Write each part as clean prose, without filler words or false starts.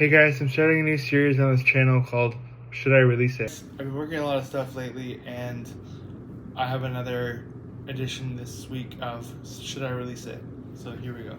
Hey guys, I'm starting a new series on this channel called Should I Release It? I've been working on a lot of stuff lately, and I have another edition this week of Should I Release It? So here we go.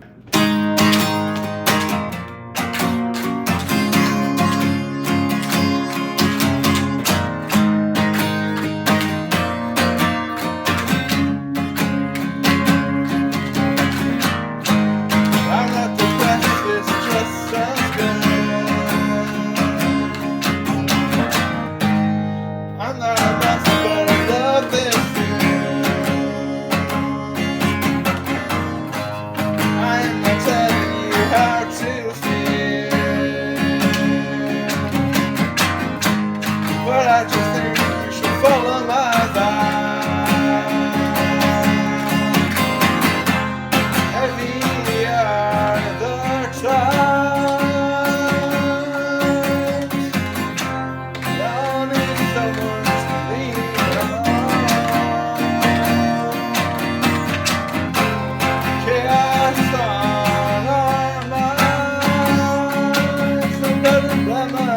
But I just think you should follow my vibe. Heavy are the times. Y'all need someone to lean on. Chaos on our minds. Somebody blame us.